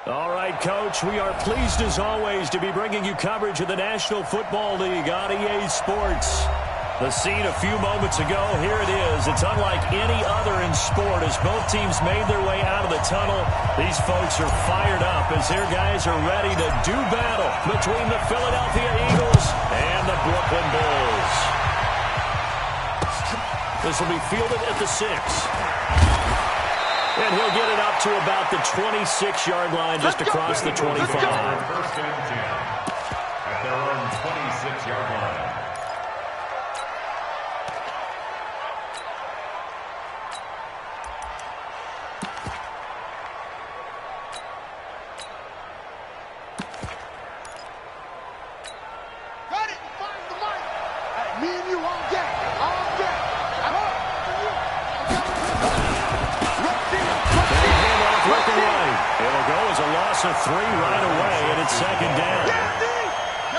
All right, Coach, we are pleased as always to be bringing you coverage of the National Football League on EA Sports. The scene a few moments ago, here it is. It's unlike any other in sport as both teams made their way out of the tunnel. These folks are fired up as their guys are ready to do battle between the Philadelphia Eagles and the Brooklyn Bulls. This will be fielded at the 6. And he'll get it up to about the 26-yard line just across the 25. First and 10 at their own 26-yard line. A 3 right away, and it's second down.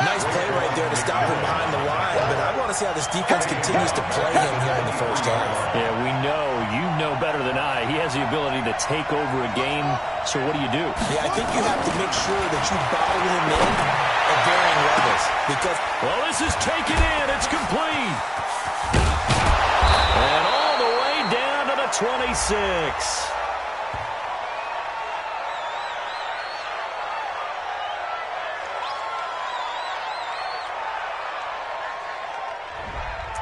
Nice play right there to stop him behind the line, but I want to see how this defense continues to play him here in the first half. Yeah, we know, you know better than I, he has the ability to take over a game, so what do you do? Yeah, I think you have to make sure that you bottle him in at varying levels, because... Well, this is taken in, it's complete. And all the way down to the 26.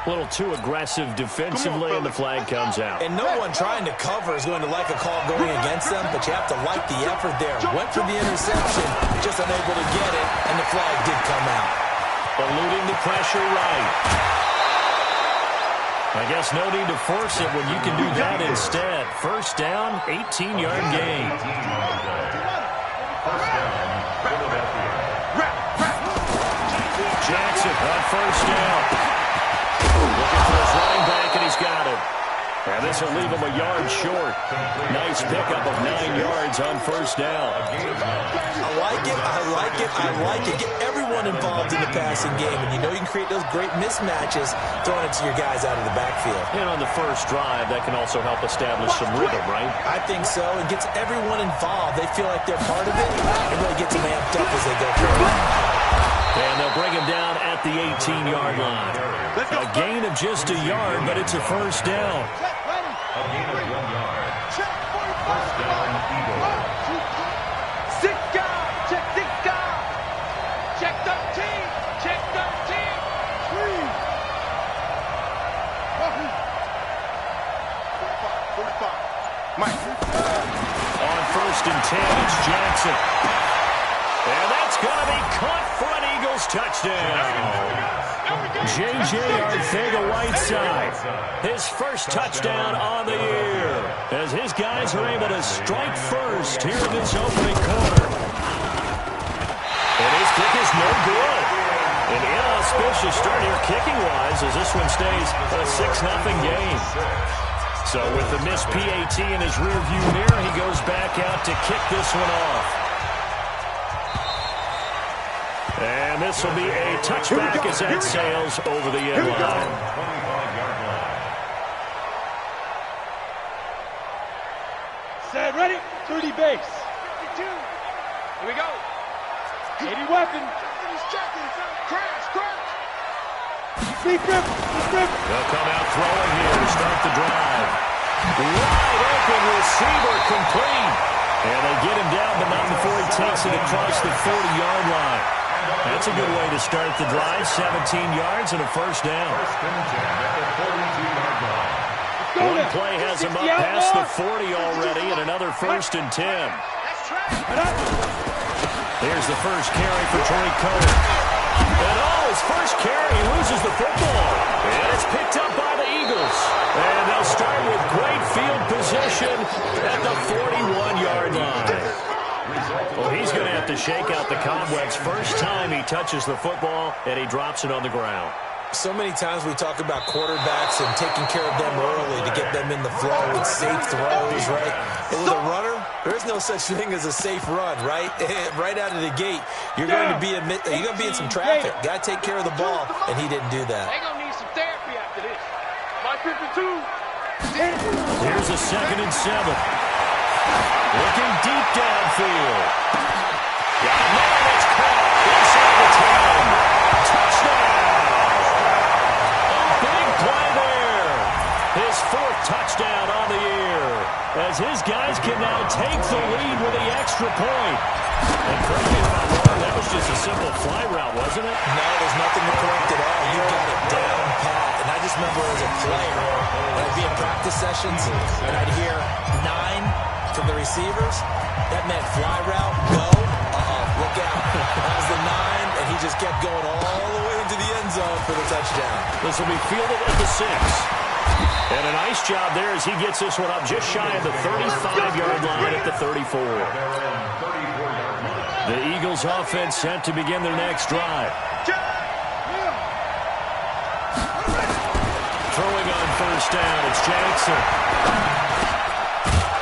A little too aggressive defensively, and the flag comes out. And no one trying to cover is going to like a call going against them, but you have to like the effort there. Went for the interception, just unable to get it, and the flag did come out. Eluding the pressure right. I guess no need to force it when you can do that instead. First down, 18-yard gain. Jackson on first down. Looking for his running back, and he's got it. And this will leave him a yard short. Nice pickup of 9 yards on first down. I like it, I like it, I like it. Get everyone involved in the passing game, and you know you can create those great mismatches throwing it to your guys out of the backfield. And on the first drive, that can also help establish some rhythm, right? I think so. It gets everyone involved. They feel like they're part of it. It really gets them amped up as they go forward. And they'll bring him down at the 18-yard line. A gain of just a yard, but it's a first down. A gain of 1 yard. First down, Eagles. Check 13. Check 13. 45. Mike. On first and 10, it's Jackson. And that's going to be caught for an Eagles touchdown. J.J. Arcega-Whiteside, his first touchdown on the year, as his guys are able to strike first here in this opening quarter. And his kick is no good. An inauspicious start here kicking-wise as this one stays a 6-0 game. So with the missed PAT in his rearview mirror, he goes back out to kick this one off. And this will be a touchback as that sails over the end line. Set, ready, 30 base. 52. Here we go. 80 weapon. Crash. Deep rip. They'll come out throwing here to start the drive. Wide open receiver complete. And they get him down, but not before he takes it across the 40-yard line. That's a good way to start the drive. 17 yards and a first down. First and 10 at the 42-yard line. One play has him up past the 40 already, and another first and 10. There's the first carry for Tariq Cohen. And his first carry, he loses the football. And it's picked up by the Eagles. And they'll start with great field position at the 41-yard line. Well, he's going to have to shake out the cobwebs first time he touches the football, and he drops it on the ground. So many times we talk about quarterbacks and taking care of them early to get them in the flow with safe throws, right? And with a runner, there is no such thing as a safe run, right? Right out of the gate, you're going to be in some traffic. Got to take care of the ball, and he didn't do that. They're going to need some therapy after this. My 52. Here's a 2nd and 7. Looking deep downfield. Got a man that's caught inside the 10. Touchdown! A big play there. His 4th touchdown on the year, as his guys can now take the lead with the extra point. And correct me if I'm wrong, that was just a simple fly route, wasn't it? No, there's nothing to correct at all. You got it down pat. And I just remember as a player, when I'd be in practice sessions, and I'd hear 9 from the receivers. That meant fly route, go. Look out. That was the 9, and he just kept going all the way into the end zone for the touchdown. This will be fielded at the 6. And a nice job there as he gets this one up just shy of the 35-yard line at the 34. The Eagles offense set to begin their next drive. Throwing on first down, it's Jackson.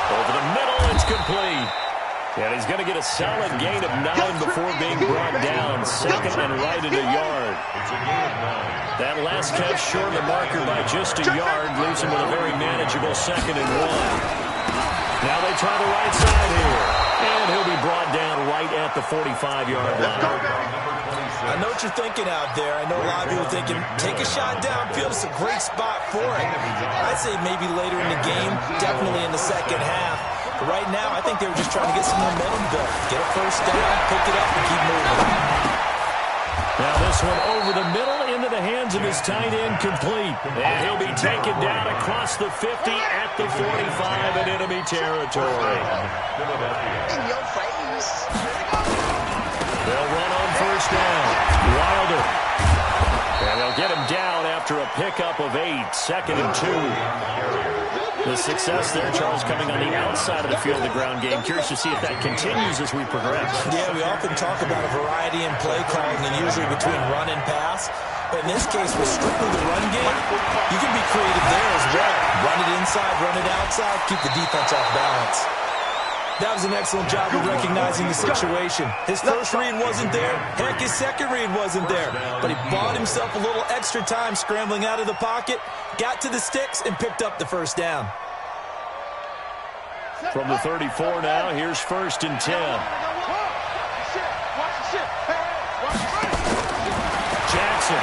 Over the middle, it's complete. And he's going to get a solid gain of 9 before being brought down. 2nd and right at a yard. That last catch short of the marker by just a yard leaves him with a very manageable 2nd and 1. Now they try the right side here. And he'll be brought down right at the 45-yard line. I know what you're thinking out there. I know a lot of people are thinking, take a shot downfield. It's a great spot for it. I'd say maybe later in the game, definitely in the second half. But right now, I think they were just trying to get some momentum built. Get a first down, pick it up, and keep moving. Now this one over the middle into the hands of his tight end, complete. And he'll be taken down across the 50 at the 45 in enemy territory. In your face. They'll run on first down. Wilder. And they'll get him down after a pickup of 8. 2nd and 2. The success there, Charles, coming on the outside of the field of the ground game. Curious to see if that continues as we progress. Yeah, we often talk about a variety in play calling and usually between run and pass. But in this case, with strictly the run game, you can be creative there as well. Run it inside, run it outside, keep the defense off balance. That was an excellent job of recognizing the situation. His first read wasn't there. Heck, his second read wasn't there. But he bought himself a little extra time scrambling out of the pocket, got to the sticks, and picked up the first down. From the 34 now, here's 1st and 10. Jackson.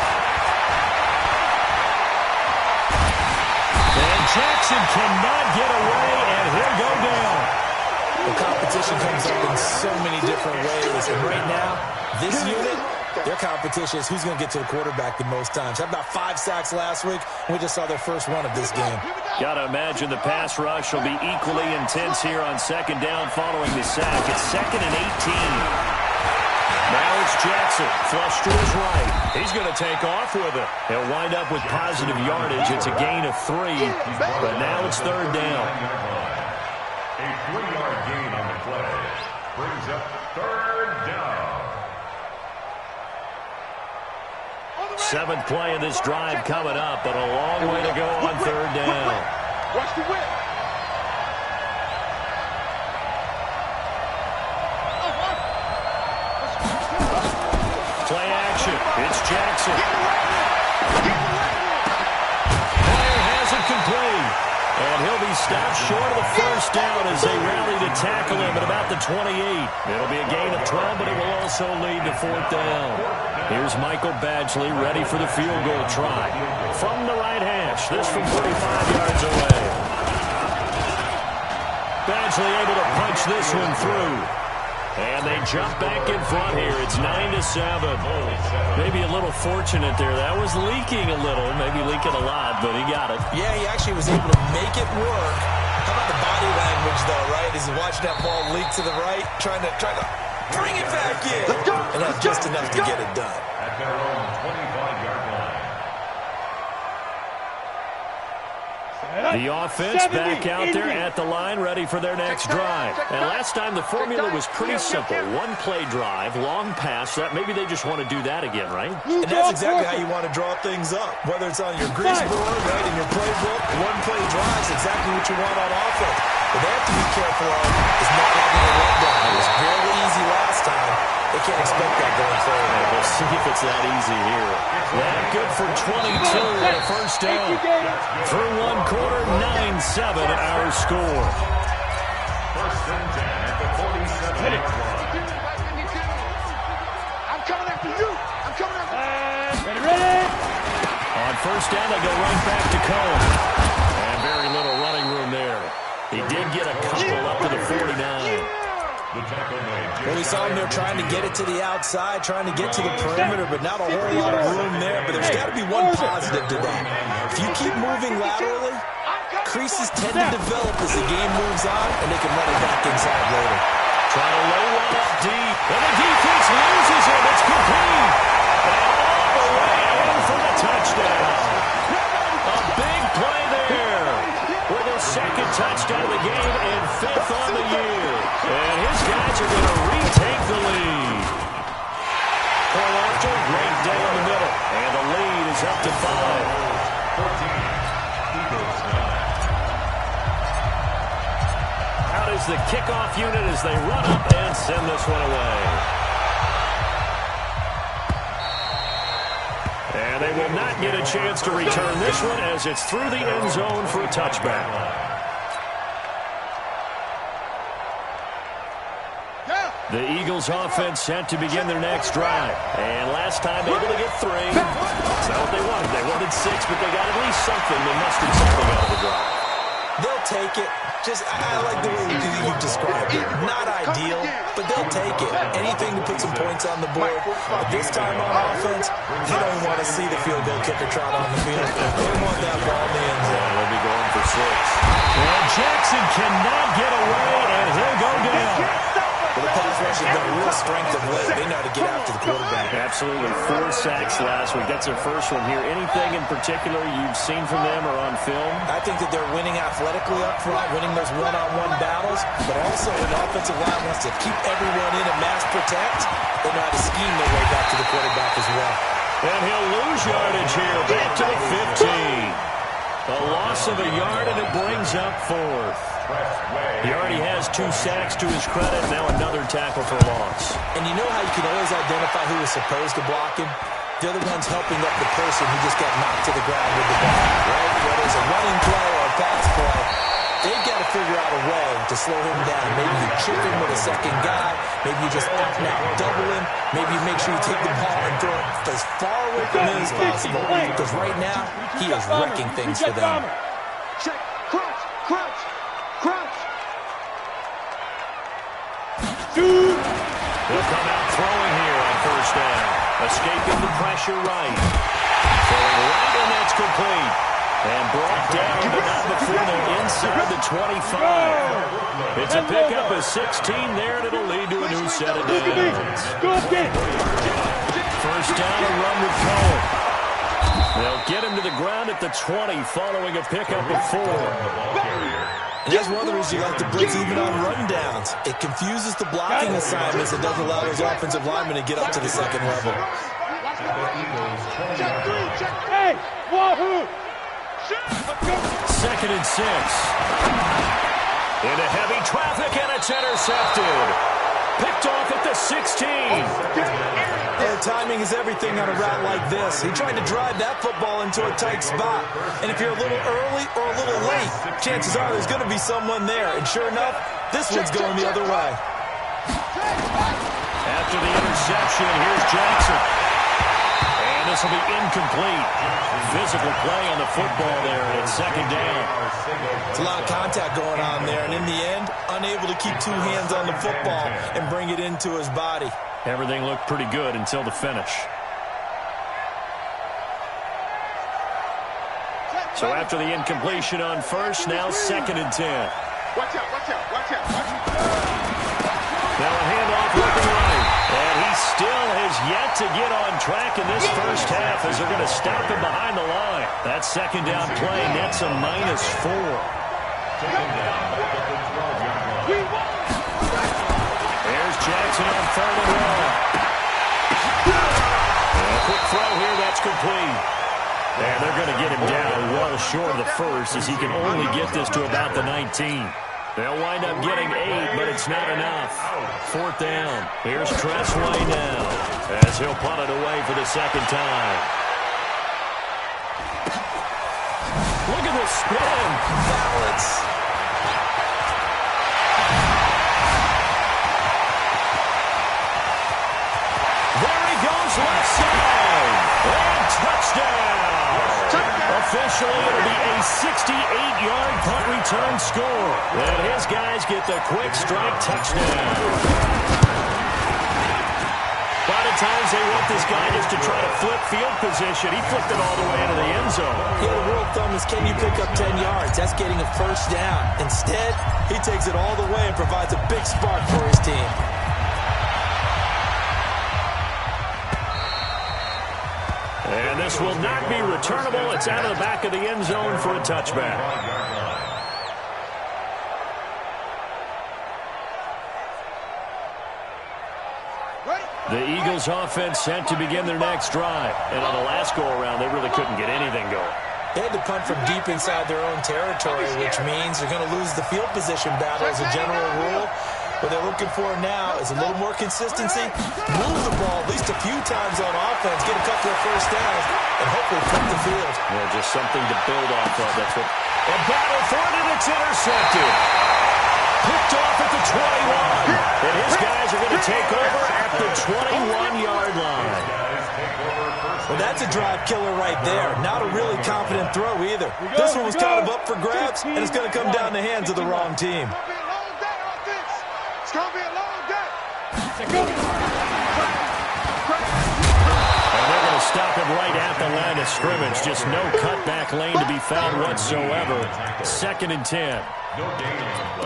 And Jackson cannot get away, and he'll go down. The competition comes up in so many different ways. And right now, this unit, their competition is who's going to get to the quarterback the most times. Had about 5 sacks last week, and we just saw their first one of this game. Got to imagine the pass rush will be equally intense here on 2nd down following the sack. It's 2nd and 18. Now it's Jackson, flush to his right. He's going to take off with it. He'll wind up with positive yardage. It's a gain of 3, but now it's 3rd down. A 3-yard gain on the play brings up 3rd down. 7th play of this drive coming up, but a long way to go on 3rd down. Watch the whip. Play action. It's Jackson. Player has it complete. And he'll be stopped short of the first down as they rally to tackle him at about the 28. It'll be a gain of 12, but it will also lead to 4th down. Here's Michael Badgley ready for the field goal try. From the right hash, this from 35 yards away. Badgley able to punch this one through. And they jump back in front here. It's 9-7. Maybe a little fortunate there. That was leaking a little, maybe leaking a lot, but he got it. Yeah, he actually was able to make it work. How about the body language, though, right? As he watched that ball leak to the right, trying to bring it back in. And that's just enough to get it done. At their own 25-yard line. The offense back out there at the line, ready for their next drive. And last time the formula was pretty simple. 1-play drive, long pass. That maybe they just want to do that again, right? And that's exactly how you want to draw things up. Whether it's on your grease board, right, in your playbook, 1-play drive is exactly what you want on offense. What they have to be careful of is not having a letdown. It was very easy last time. They can't expect that going forward. We'll see if it's that easy here. That good for 22 and a first down. Through one quarter, 9-7 our score. Brings in at the 47-yard line. I'm coming after you. I'm coming after you. Ready? On first down, they go right back to Cohen. And very little running room there. He did get a couple up to the 49. Well, we saw him there trying to get it to the outside, trying to get to the perimeter, but not a whole lot of room there. But there's got to be one positive to that. If you keep moving laterally, creases tend to develop as the game moves on, and they can run it back inside later. Trying to lay one up deep, and the defense loses him. It's complete. And all the way in for the touchdown. A big play there with his second touchdown of the game and fifth on the year. And his guys are going to retake the lead. Paul Archer right down the middle, and the lead is up to 5. 14, Eagles 9. Out is the kickoff unit as they run up and send this one away. And they will not get a chance to return this one as it's through the end zone for a touchback. The Eagles offense set to begin their next drive. And last time able to get 3. That's not what they wanted. They wanted 6, but they got at least something. They mustered something out of the drive. They'll take it. I like the way you've described it. Not ideal, but they'll take it. Anything to put some points on the board. But this time on offense, you don't want to see the field goal kicker trot on the field. They want that ball in the end zone. They'll be going for 6. Well, Jackson cannot get away, and he'll go down. Well, the pass rush has been a real strength of late. They know how to get after the quarterback. Absolutely. 4 sacks last week. That's their first one here. Anything in particular you've seen from them or on film? I think that they're winning athletically up front, winning those one-on-one battles, but also an offensive line wants to keep everyone in and mass protect. They know how to scheme their way back to the quarterback as well. And he'll lose yardage here. Back to the 15. A loss of a yard, and it brings up 4th. He already has 2 sacks to his credit. Now another tackle for loss. And you know how you can always identify who was supposed to block him? They're the ones helping up the person who just got knocked to the ground with the ball, right? Whether it's a running play or a pass play, they've got to figure out a way to slow him down. Maybe you chip him with a second guy. Maybe you just out and out double him. Maybe you make sure you take the ball and throw it as far away from him as possible. Because right now, he is wrecking things for them. Check, crunch, crunch, crunch. Dude. He'll come out throwing here on first down. Escaping the pressure right. Throwing right, and that's complete. And brought down, but not before they're inside the 25. It's a pickup of 16 there, and it'll lead to a new set of downs. First down, a run with Cohen. They'll get him to the ground at the 20 following a pickup of 4. And that's one of the reasons you like to blitz even on rundowns. It confuses the blocking assignments and doesn't allow those offensive linemen to get up to the second level. Check 3, check. Hey, wahoo. 2nd and 6. Into heavy traffic, and it's intercepted. Picked off at the 16. Timing is everything on a route like this. He tried to drive that football into a tight spot. And if you're a little early or a little late, chances are there's going to be someone there. And sure enough, this one's going the other way. After the interception, here's Jackson. And this will be incomplete. Physical play on the football there, and it's 2nd down. It's a lot of contact going on there, and in the end, unable to keep 2 hands on the football and bring it into his body. Everything looked pretty good until the finish. So after the incompletion on first, now 2nd and 10. Watch out, watch out, watch out, watch out. Now a handoff looking right. And he still has yet to get on track in this first half as they're going to stop him behind the line. That 2nd down play nets a -4. There's Jackson on 3rd and 1. And a quick throw here, that's complete. And they're going to get him down well short of the first as he can only get this to about the 19. They'll wind up getting 8, but it's not enough. 4th down. Here's Tressway now as he'll punt it away for the 2nd time. Look at the spin. Balance. touchdown. Officially, it'll be a 68-yard punt return score. And his guys get the quick strike touchdown. A lot of times they want this guy just to try to flip field position. He flipped it all the way into the end zone. Yeah, the rule of thumb is, can you pick up 10 yards? That's getting a first down. Instead, he takes it all the way and provides a big spark for his team. And this will not be returnable. It's out of the back of the end zone for a touchback. The Eagles offense set to begin their next drive. And on the last go-around, they really couldn't get anything going. They had to punt from deep inside their own territory, which means they're going to lose the field position battle as a general rule. What they're looking for now is a little more consistency, move the ball at least a few times on offense, get a couple of first downs, and hopefully flip the field. Yeah, just something to build off of. That's what. A battle for it, and it's intercepted. Picked off at the 21. And his guys are going to take over at the 21-yard line. Well, that's a drive killer right there. Not a really confident throw either. This one was kind of up for grabs, and it's going to come down the hands of the wrong team. It's going to be a long day. And they're going to stop him right at the line of scrimmage. Just no cutback lane to be found whatsoever. 2nd and 10.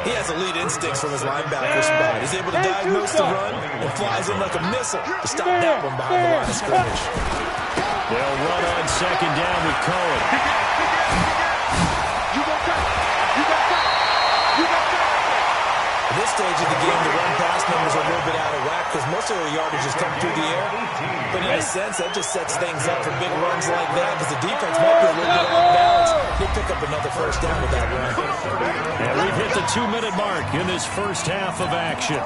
He has elite instincts from his linebacker spot. He's able to diagnose the run and flies in like a missile to stop that one behind the line of scrimmage. They'll run on 2nd down with Cohen. At this stage of the game, the run-pass numbers are a little bit out of whack because most of their yardage has come through the air. But in a sense, that just sets things up for big runs like that because the defense might be a little bit off balance. They pick up another first down with that run. And we've hit the 2-minute mark in this first half of action.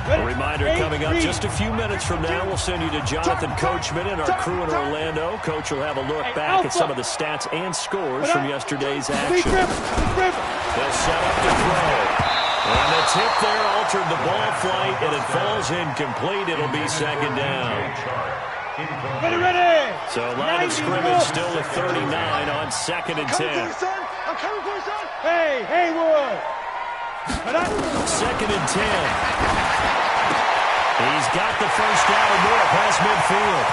A reminder coming up just a few minutes from now, we'll send you to Jonathan Coachman and our crew in Orlando. Coach will have a look back at some of the stats and scores from yesterday's action. They'll set up the throw. And the tip there altered the ball flight, and it falls incomplete. It'll be 2nd down. Ready. So line of scrimmage still at 39 on 2nd and 10. I'm coming for you, son. Hey, Haywood. 2nd and 10. He's got the first down and more past midfield.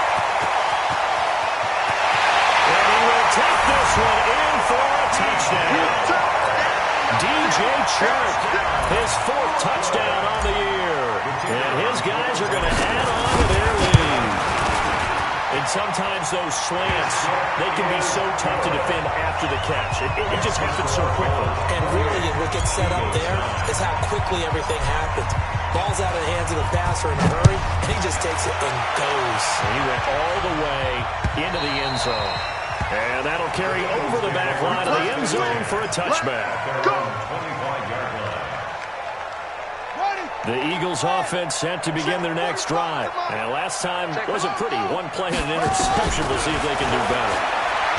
And he will take this one in for a touchdown. DJ Chark, his 4th touchdown on the year. And his guys are going to add on to their lead. And sometimes those slants, they can be so tough to defend after the catch. It just happens so quickly. And really, what gets set up there is how quickly everything happens. Ball's out of the hands of the passer in a hurry, and he just takes it and goes. And he went all the way into the end zone. And that'll carry over the back line of the end zone for a touchback. The Eagles offense set to begin their next drive. And last time wasn't pretty. One play and an interception. We'll see if they can do better.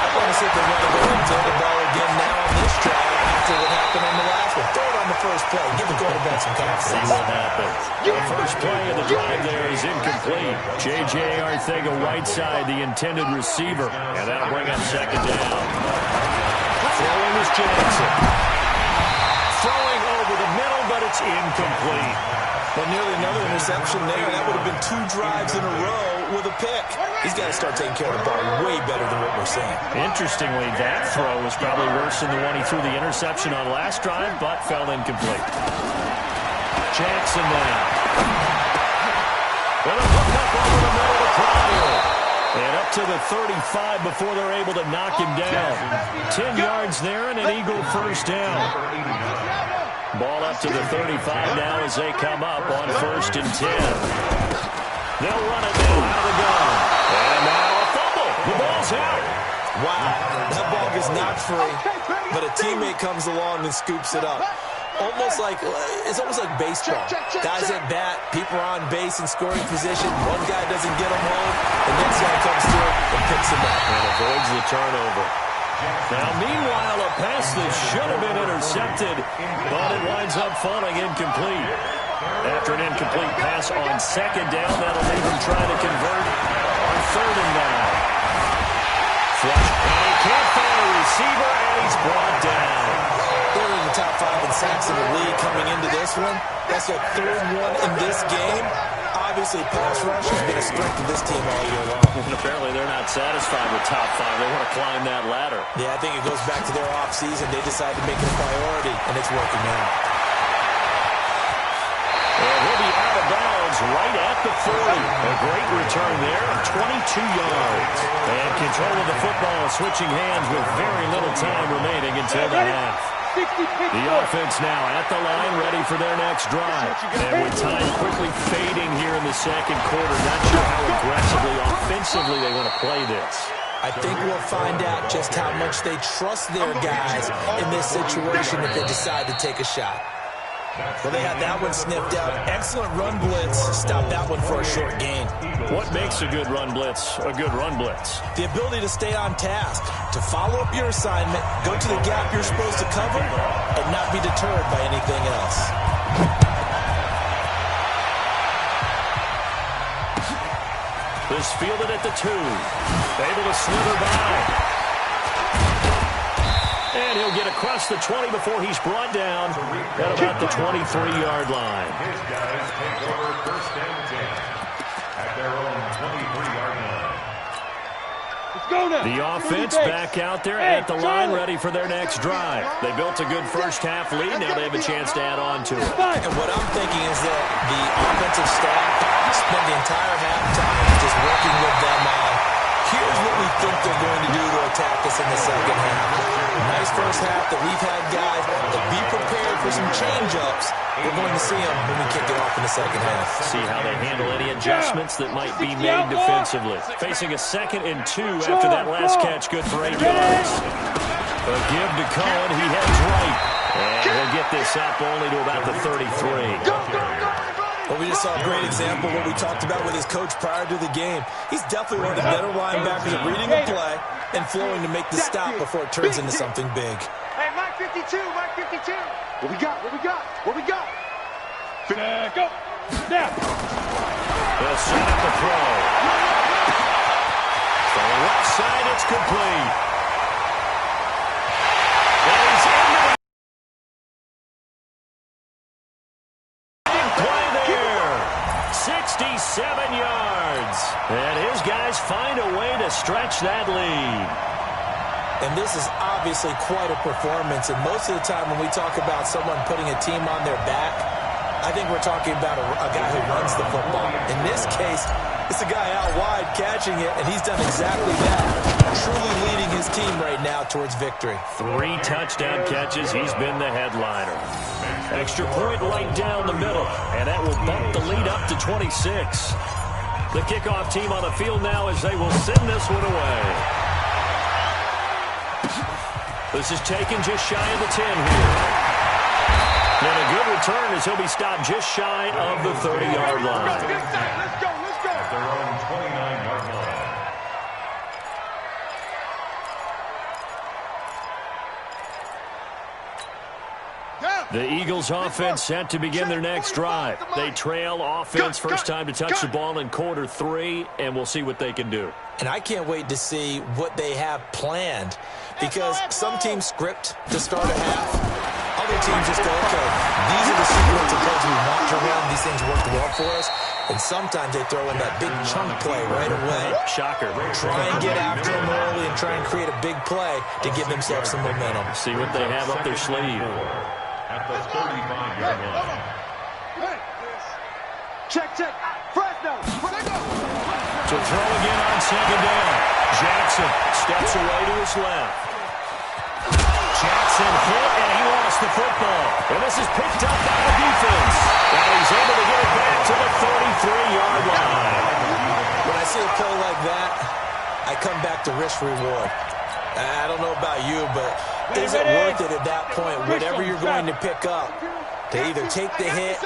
I want to see if they want to go and throw the ball again now on this drive after what happened on the last one. Throw it on the first play. Give the quarterback some confidence. See what happens. The first play of the drive there is incomplete. J.J. Arcega-Whiteside, the intended receiver. And that'll bring up 2nd down. Throwing is Jackson. Throwing over the middle, but it's incomplete. Well, nearly another interception there. That would have been 2 drives in a row with a pick. He's got to start taking care of the ball way better than what we're seeing. Interestingly, that throw was probably worse than the one he threw the interception on last drive, but fell incomplete. Jackson now. With a hook up over the middle of the triangle. And up to the 35 before they're able to knock him down. 10 yards there and an Eagle first down. Ball up to the 35 now as they come up on 1st and 10. They'll run it now out of the gun. And now a fumble. The ball's out. Wow, that ball is not free, but a teammate comes along and scoops it up. It's almost like baseball. Guys at bat, people are on base in scoring position. One guy doesn't get him home, the next guy comes through and picks him up. And avoids the turnover. Now, meanwhile, a pass that should have been intercepted, but it winds up falling incomplete. After an incomplete pass on 2nd down, that'll leave him trying to convert 3rd and 9. Flush, and he can't find a receiver, and he's brought down. They're in the top 5 in sacks in the league coming into this one. That's their 3rd one in this game. Obviously, pass rush has been a strength of this team all year long. And apparently they're not satisfied with top 5. They want to climb that ladder. Yeah, I think it goes back to their offseason. They decided to make it a priority, and it's working out. And he'll be out of bounds right at the 40. A great return there, 22 yards. And control of the football switching hands with very little time remaining until the half. The offense now at the line, ready for their next drive. And with time quickly fading here in the second quarter, not sure how aggressively, offensively they want to play this. I think we'll find out just how much they trust their guys in this situation if they decide to take a shot. Well, they had that one sniffed out. Excellent run blitz. Stop that one for a short gain. What makes a good run blitz a good run blitz? The ability to stay on task, to follow up your assignment, go to the gap you're supposed to cover, and not be deterred by anything else. This fielded at the 2. Able to slither by. And he'll get across the 20 before he's brought down at about the 23-yard line. His guys take over 1st and 10 at their own 23-yard line. Let's go now. The offense back out there at the line, ready for their next drive. They built a good first-half lead. Now they have a chance to add on to it. And what I'm thinking is that the offensive staff spent the entire halftime just working with them on, here's what we think they're going to do to attack us in the second half. Nice first half that we've had, guys, but be prepared for some change-ups. We're going to see them when we kick it off in the second half. See how they handle any adjustments that might be made defensively. Facing a 2nd and 2 after that last catch, good for 8 yards. A give to Cohen, he heads right. And he'll get this up only to about the 33. Well, we just saw a great example of what we talked about with his coach prior to the game. He's definitely one of the better linebackers at reading a play and flowing to make the stop before it turns into something big. Hey, Mike 52, Mike 52. What we got? What we got? What we got? Go. Now. They'll set up the throw. From the left side, it's complete. And he's into the big play there. 67 yards. And his guys find a way to stretch that lead. And this is obviously quite a performance. And most of the time when we talk about someone putting a team on their back, I think we're talking about a guy who runs the football. In this case, it's a guy out wide catching it, and he's done exactly that. Truly leading his team right now towards victory. 3 touchdown catches. He's been the headliner. Extra point right down the middle, and that will bump the lead up to 26. The kickoff team on the field now as they will send this one away. This is taken just shy of the 10 here. And a good return as he'll be stopped just shy of the 30-yard line. Let's go. At their own 29-yard line. The Eagles offense set to begin their next drive. They trail offense first time to touch the ball in quarter 3, and we'll see what they can do. And I can't wait to see what they have planned, because some teams script to start a half. Other teams just go, okay, these are the sequence of plays we want to run. These things worked well for us. And sometimes they throw in that big chunk play right away. Shocker. Try and get after them early and try and create a big play to give themselves some momentum. See what they have up their sleeve. At the 35-yard line. Check. Fresno. To throw again on 2nd down. Jackson steps away to his left. Jackson hit, and he lost the football. And this is picked up by the defense. And he's able to get it back to the 33-yard line. When I see a play like that, I come back to risk-reward. I don't know about you, but is it worth it at that point, whatever you're going to pick up, to either take the hit,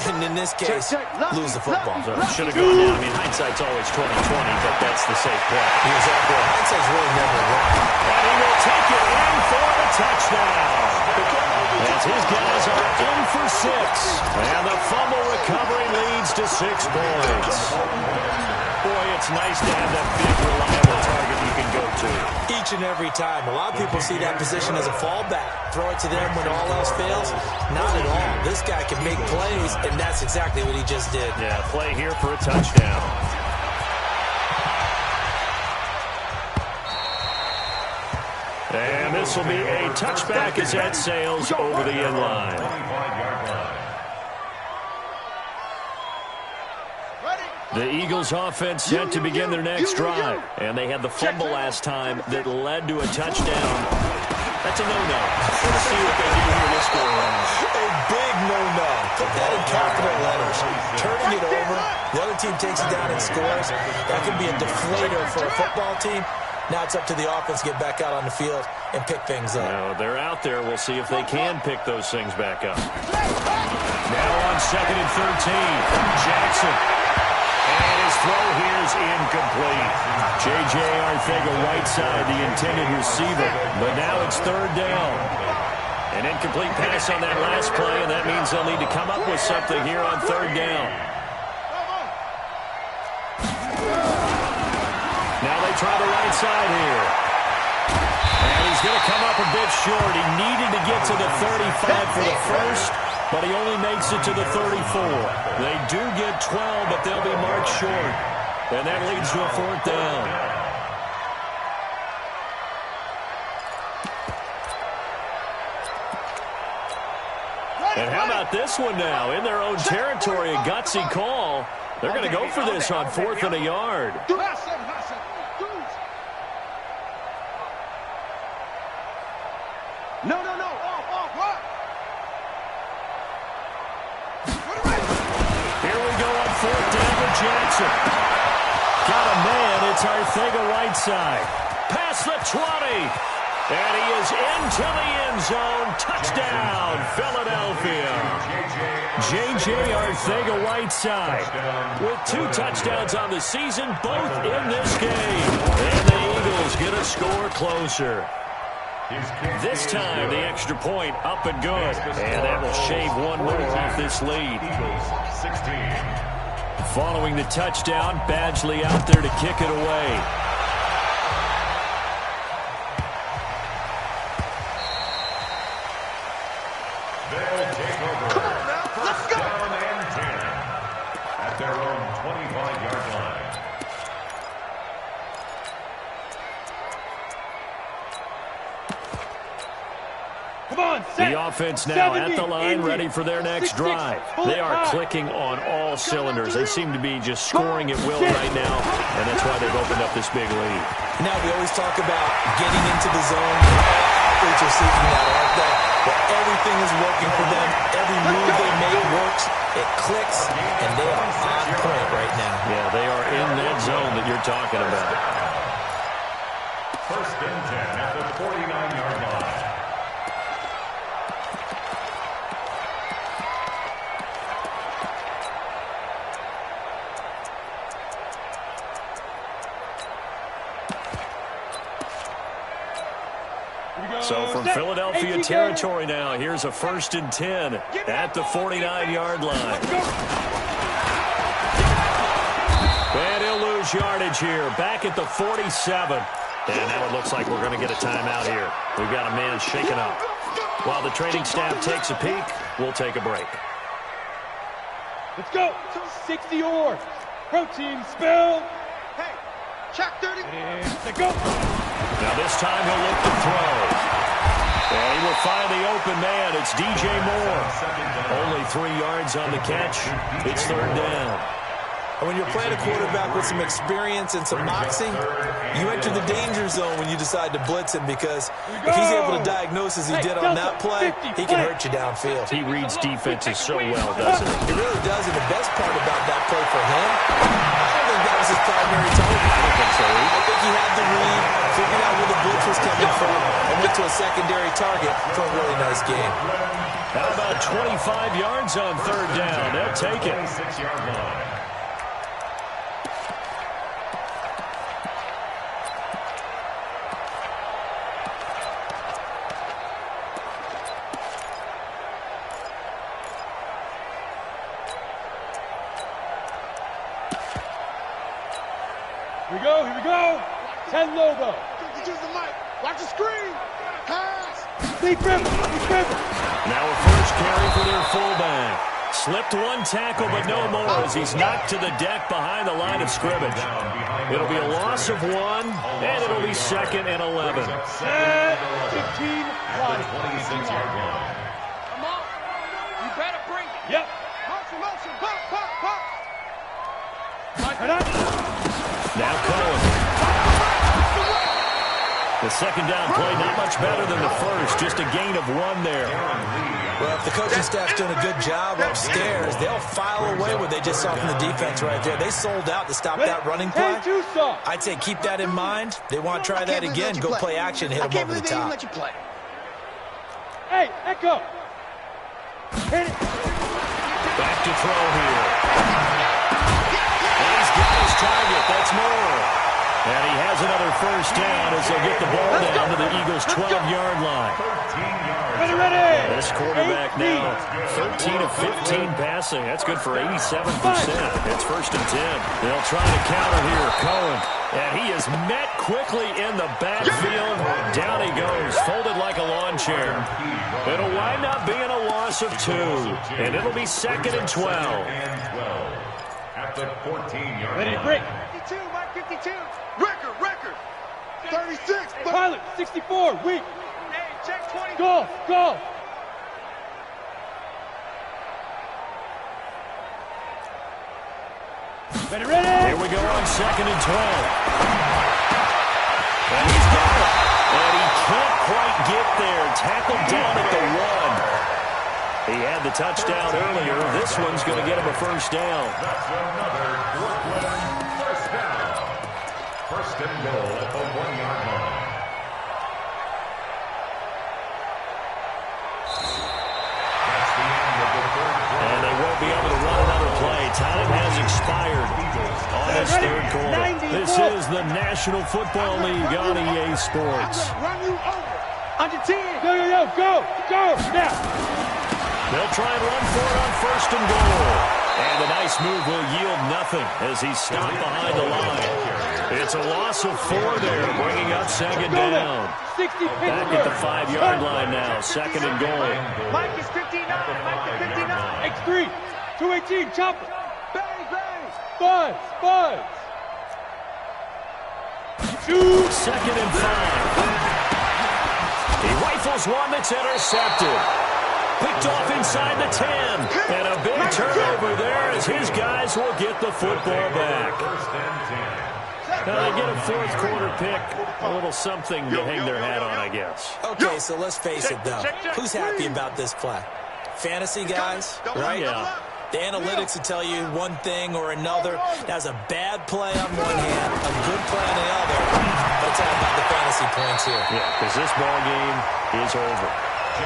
and in this case, lose the football? So should have gone down. I mean, hindsight's always 20/20, but that's the safe play. Exactly. Hindsight's really never wrong. And he will take it in for the touchdown. As his guys are in for 6. And the fumble recovery leads to 6 points. Boy, it's nice to have that big, reliable target you can go to. Each and every time. A lot of people see that position as a fallback. Throw it to them when all else fails. Not at all. This guy can make plays, and that's exactly what he just did. Yeah, play here for a touchdown. And this will be a touchback as that sails over the end line. The Eagles offense set to begin their next drive. And they had the fumble last time that led to a touchdown. That's a no-no. Let's see what they do here this go around. A big no-no. Put that in capital letters. Turning it over. The other team takes it down and scores. That can be a deflator for a football team. Now it's up to the offense to get back out on the field and pick things up. Now they're out there. We'll see if they can pick those things back up. Now on 2nd and 13. Jackson. And his throw here is incomplete. J.J. Arcega-Whiteside, the intended receiver. But now it's 3rd down. An incomplete pass on that last play, and that means they'll need to come up with something here on 3rd down. Now they try the right side here. And he's going to come up a bit short. He needed to get to the 35 for the first, but he only makes it to the 34. They do get 12, but they'll be marked short. And that leads to a 4th down. And how about this one now? In their own territory, a gutsy call. They're going to go for this on 4th and a yard. No, no, no. What? Here we go on 4th down with Jackson. Got a man. It's Arcega-Whiteside. Past the 20. And he is into the end zone. Touchdown, Philadelphia. J.J. Arcega-Whiteside with 2 touchdowns on the season, both in this game. And the Eagles get a score closer. This time, the extra point up and good. And that will shave one more off this lead. Following the touchdown, Badgley out there to kick it away. They'll take over. Come on now, let's go. Down and 10 at their own 25-yard line. Come on, set. The offense now at the line, ready for their next drive. They are clicking on all cylinders. They seem to be just scoring at will right now, and that's why they've opened up this big lead. Now we always talk about getting into the zone. Athletes are seeking that, aren't they? But everything is working for them. Every move they make works. It clicks, and they are on point right now. Yeah, they are in that zone that you're talking about. 1st and 10 at the 49-yard line. So from Philadelphia territory now, here's a 1st and 10 at the 49-yard line. And he'll lose yardage here, back at the 47. And now it looks like we're going to get a timeout here. We've got a man shaken up. While the training staff takes a peek, we'll take a break. Let's go. 60 or protein spill. Hey, check 30. And go. Now this time he'll look to throw. And he will find the open man. It's DJ Moore. Only 3 yards on the catch. It's 3rd down. And when you're playing a quarterback with some experience and some moxie, you enter the danger zone when you decide to blitz him, because if he's able to diagnose as he did on that play, he can hurt you downfield. He reads defenses so well, doesn't he? He really does, and the best part about that play for him, I don't think that was his primary target. I don't think so. I think he had the read, figured out where the blitz was coming from, and went to a secondary target for a really nice game. How about 25 yards on 3rd down? They'll take it. 26-yard line. go, here we go. 10 logo. Use the mic. Watch the screen. Pass. Deep river, deep river. Now a first carry for their fullback. Slipped one tackle, but no more as he's knocked to the deck behind the line of scrimmage. It'll be a loss of 1, and it'll be 2nd and 11. 15 line. 26-yard line. Come on. You better bring it. Yep. Motion. Pop, pop, pop. And up. Now Cohen. The second down play not much better than the first, just a gain of 1 there. Well, if the coaching staff's doing a good job upstairs, they'll file away what they just saw from the defense right there. They sold out to stop that running play. I'd say keep that in mind. They want to try that again. Go play action, hit them over the top. Let you play. Hey, Echo. Hit it. Back to throw here. And he's got his target. That's more. And he has another first down as they'll get the ball down to the Eagles' 12-yard line. 13 yards. Ready. This quarterback now 13 of 15 passing. That's good for 87%. It's 1st and 10. They'll try to counter here. Cohen. And he is met quickly in the backfield. Down he goes, folded like a lawn chair. It'll wind up being a loss of 2. And it'll be 2nd and 12. At the 14-yard Ready, line. break. 52, Mike 52. Record. 36. Pilot, 64, weak. Hey, check 20. Go. Ready. Here we go on 2nd and 12. And he's got it. And he can't quite get there. Tackled down at the 1. He had the touchdown earlier. This one's going to get him a first down. That's another Brooklyn first down. 1st and goal at the 1-yard line. That's the end of the third quarter. And they won't be able to run another play. Time has expired on this third quarter. This is the National Football League on EA Sports. Run you over. Under 10. Go. Now. They'll try and run for it on 1st and goal. And the nice move will yield nothing as he's stopped behind the line. It's a loss of 4 there, bringing up 2nd down. 60 Back at the 5-yard line now, 2nd and goal. Mike is 59. Mike is 59. X3, 218, chopper. Bang. Buzz. 2nd and 5. He rifles one that's intercepted. Picked off inside the 10. And a big turnover there as his guys will get the football back. 1st and 10. Now they get a 4th quarter pick. A little something to hang their hat on, I guess. Okay, so let's face it, though. Who's happy about this play? Fantasy guys, right? Yeah. The analytics will tell you one thing or another. That's a bad play on one hand, a good play on the other. But it's all about the fantasy points here. Yeah, because this ball game is over.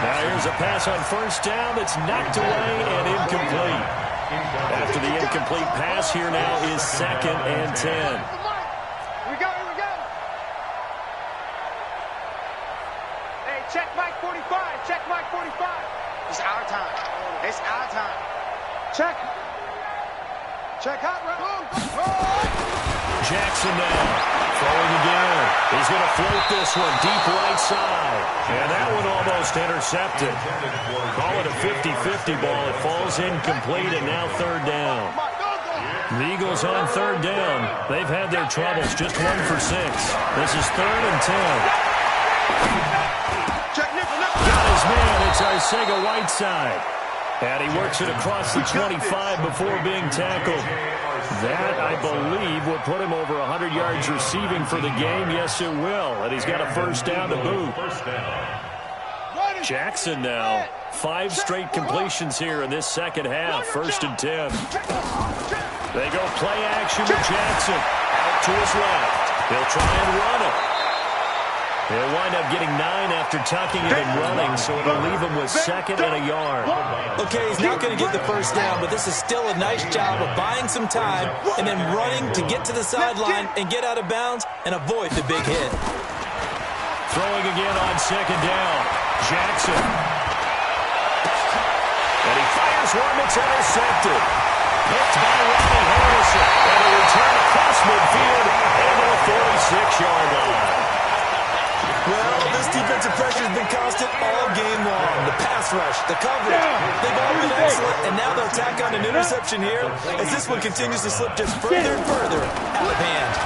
Now here's a pass on 1st down that's knocked away and incomplete. After the incomplete pass, here now is 2nd and 10. Here we go. Hey, check Mike 45. Check Mike 45. It's our time. Check hot right. Jackson now throwing again. He's going to float this one deep right side. And that one almost intercepted. Call it a 50-50 ball. It falls incomplete, and now 3rd down. The Eagles on 3rd down. They've had their troubles. Just 1 for 6. This is 3rd and 10. Got his man. It's Arcega-Whiteside. And he works it across the 25 before being tackled. That, I believe, would put him over 100 yards receiving for the game. Yes, it will. And he's got a 1st down to boot. Jackson now. 5 straight completions here in this 2nd half. 1st and 10. They go play action with Jackson. Out to his left. He'll try and run it. He'll wind up getting 9 after tucking it and running, so it'll leave him with 2nd and a yard. Okay, he's not going to get the 1st down, but this is still a nice job of buying some time and then running to get to the sideline and get out of bounds and avoid the big hit. Throwing again on 2nd down. Jackson. And he fires one that's intercepted. Picked by Ronnie Harrison. And a return across midfield into the 46-yard line. Well, this defensive pressure has been constant all game long. The pass rush, the coverage, they've all been excellent, and now they'll tack on an interception here as this one continues to slip just further and further out of hand.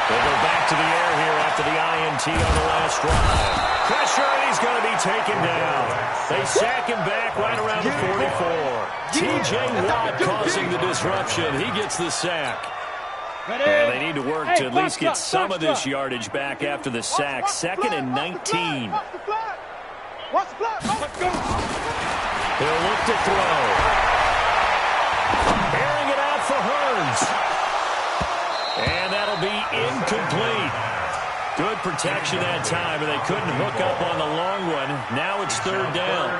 They'll go back to the air here after the INT on the last drive. Pressure, and he's going to be taken down. They sack him back right around the 44. T.J. Watt causing the disruption. He gets the sack. And they need to work to at least get some of this yardage back after the sack. 2nd and 19. He'll look to throw. Airing it out for Hearns. And that'll be incomplete. Good protection that time, and they couldn't hook up on the long one. Now it's 3rd down.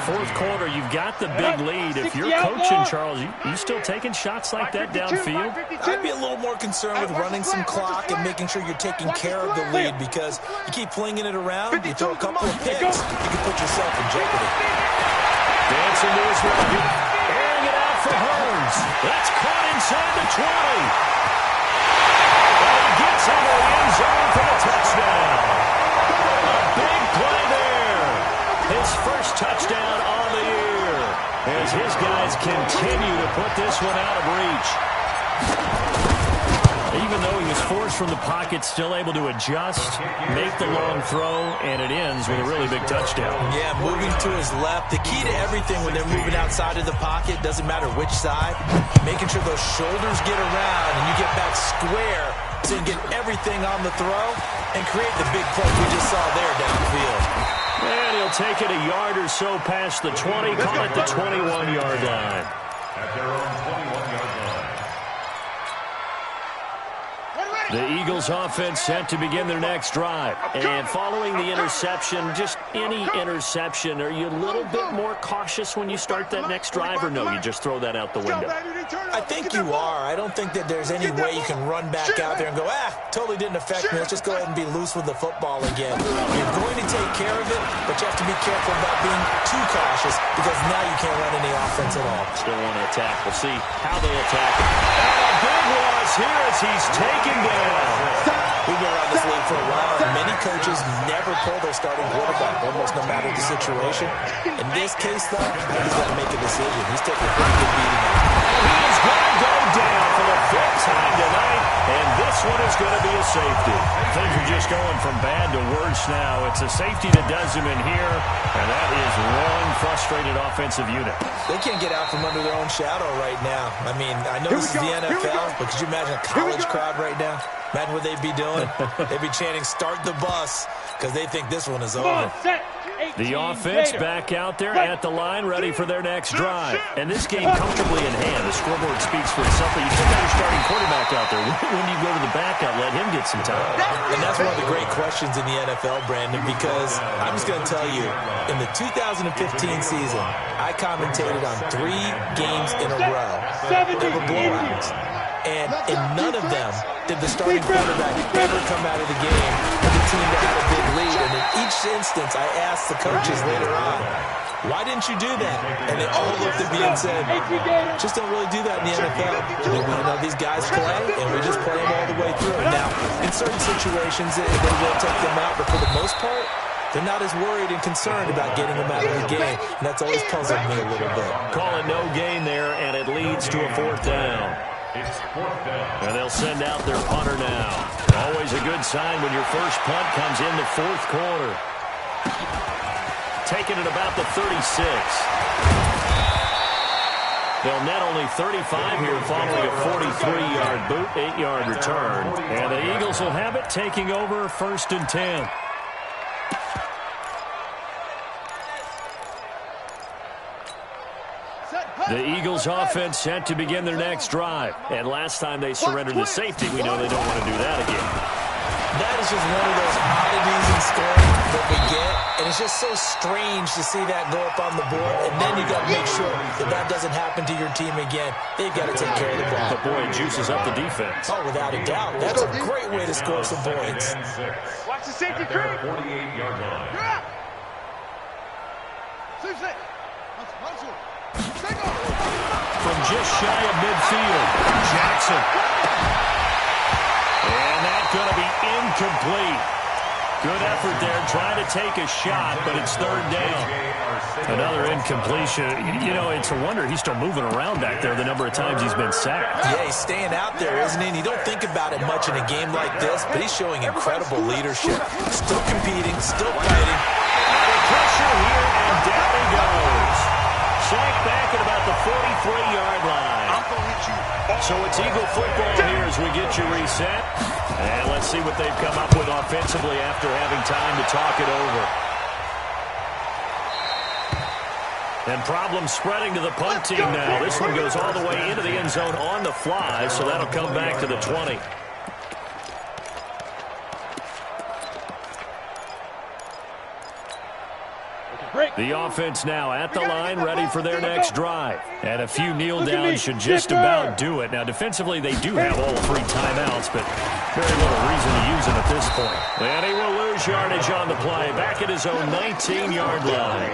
4th quarter, you've got the big lead. If you're coaching, Charles, you still taking shots like that downfield? I'd be a little more concerned with running some clock and making sure you're taking care of the lead, because you keep flinging it around, you throw a couple of picks, you can put yourself in jeopardy. Dancing to his right. Airing it out for Hearns. That's caught inside the 20. And he gets into the end zone for the touchdown. A big play there. His first touchdown on the year as his guys continue to put this one out of reach. Even though he was forced from the pocket, still able to adjust, make the long throw, and it ends with a really big touchdown. Yeah, moving to his left. The key to everything when they're moving outside of the pocket, doesn't matter which side, making sure those shoulders get around and you get back square so you get everything on the throw and create the big play we just saw there downfield. And he'll take it a yard or so past the 20, call it the 21-yard line. At their own 21-yard line. The Eagles offense set to begin their next drive. And following the interception, just any interception, are you a little bit more cautious when you start that next drive, or no, you just throw that out the window? I think you are. I don't think that there's any way you can run back out there and go, totally didn't affect me. Let's just go ahead and be loose with the football again. You're going to take care of it, but you have to be careful about being too cautious, because now you can't run any offense at all. Still want to attack. We'll see how they attack it. And a big loss here as he's taken down. We've been around this league for a while, and many coaches never pull their starting quarterback, almost no matter the situation. In this case, though, he's got to make a decision. He's taking a pretty good beating. He is going to go down for the 5th time tonight, and this one is going to be a safety. Things are just going from bad to worse now. It's a safety that does him in here, and that is one frustrated offensive unit. They can't get out from under their own shadow right now. I mean, I know this is the NFL, but could you imagine a college crowd right now? Imagine what they'd be doing. They'd be chanting, "Start the bus," because they think this one is over. The offense back out there at the line, ready for their next drive. And this game comfortably in hand. The scoreboard speaks for itself, but you still got your starting quarterback out there. When do you go to the backup, let him get some time? And that's one of the great questions in the NFL, Brandon, because I'm just going to tell you, in the 2015 season, I commentated on 3 games in a row. They were blowouts. And in none of them did the starting quarterback ever come out of the game with a team that had a big lead. And in each instance, I asked the coaches later on, why didn't you do that? And they all looked at me and said, just don't really do that in the NFL. These guys play, and we just play them all the way through. Now, in certain situations, they will take them out, but for the most part, they're not as worried and concerned about getting them out of the game. And that's always puzzled me a little bit. Calling no gain there, and it leads to a 4th down. It's 4th down. And they'll send out their punter now. Always a good sign when your first punt comes in the 4th quarter. Taking it about the 36. They'll net only 35 here following a 43-yard boot, 8-yard return. And the Eagles will have it, taking over 1st and 10. The Eagles offense set to begin their next drive. And last time they surrendered to safety, we know they don't want to do that again. That is just one of those oddities in scoring that we get. And it's just so strange to see that go up on the board. And then you got to make sure that that doesn't happen to your team again. They've got to take care of the ball. But boy, it juices up the defense. Oh, without a doubt. That's a great way to score some points. Watch the safety crew. 48-yard line. Susan. Let's From just shy of midfield, Jackson. And that's going to be incomplete. Good effort there, trying to take a shot, but it's third down. Another incompletion. You know, it's a wonder he's still moving around back there the number of times he's been sacked. Yeah, he's staying out there, isn't he? And you don't think about it much in a game like this, but he's showing incredible leadership. Still competing, still fighting. Under pressure here, and down he goes. Sacked back at about the 43-yard line. So it's Eagle football here as we get you reset. And let's see what they've come up with offensively after having time to talk it over. And problems spreading to the punt team now. This one goes all the way into the end zone on the fly, so that'll come back to the 20. The offense now at the line, ready for their next drive. And a few kneel downs should just about do it. Now, defensively, they do have all 3 timeouts, but very little reason to use them at this point. And he will lose yardage on the play, back at his own 19-yard line.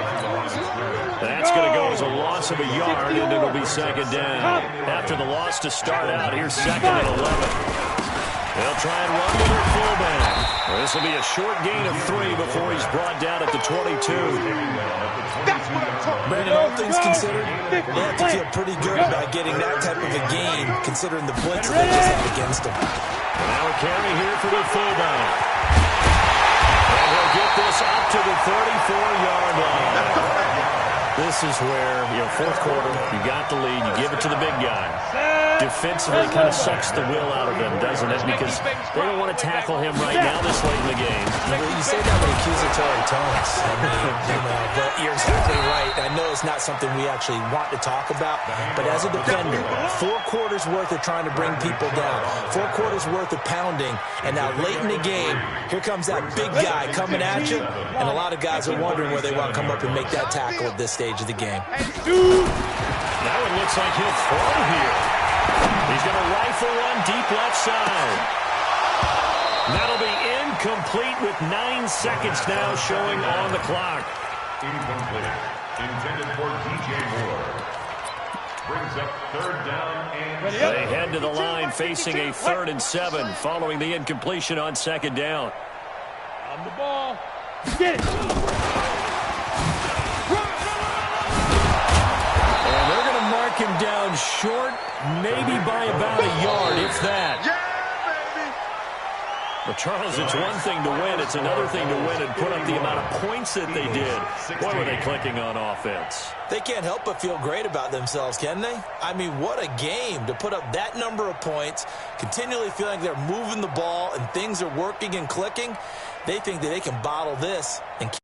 That's going to go as a loss of a yard, and it'll be second down. After the loss to start out, here's second and 11. They'll try and run with their fullback. This will be a short gain of 3 before he's brought down at the 22. Brandon, all things considered, they have to feel pretty good about getting that type of a gain, considering the blitz that they just had against them. And now a carry here for the fullback. And he'll get this up to the 34-yard line. This is where, fourth quarter, you got the lead, you give it to the big guy. Defensively, it kind of sucks the will out of them, doesn't it? Because they don't want to tackle him right now this late in the game. You say that with accusatory tones. But you're exactly right. I know it's not something we actually want to talk about, but as a defender, 4 quarters worth of trying to bring people down, 4 quarters worth of pounding, and now late in the game, here comes that big guy coming at you, and a lot of guys are wondering where they want to come up and make that tackle at this stage of the game. Now it looks like he'll throw here. He's going to rifle one deep left side. That'll be incomplete with 9 seconds now showing on the clock. Incomplete. Intended for DJ Moore. Brings up third down and... They head to the line facing a 3rd and 7 following the incompletion on second down. On the ball. Get it. And they're going to mark him down short, maybe by about a yard, if that. But, Charles, it's one thing to win. It's another thing to win and put up the amount of points that they did. Boy, were they clicking on offense. They can't help but feel great about themselves, can they? I mean, what a game to put up that number of points, continually feeling like they're moving the ball and things are working and clicking. They think that they can bottle this and keep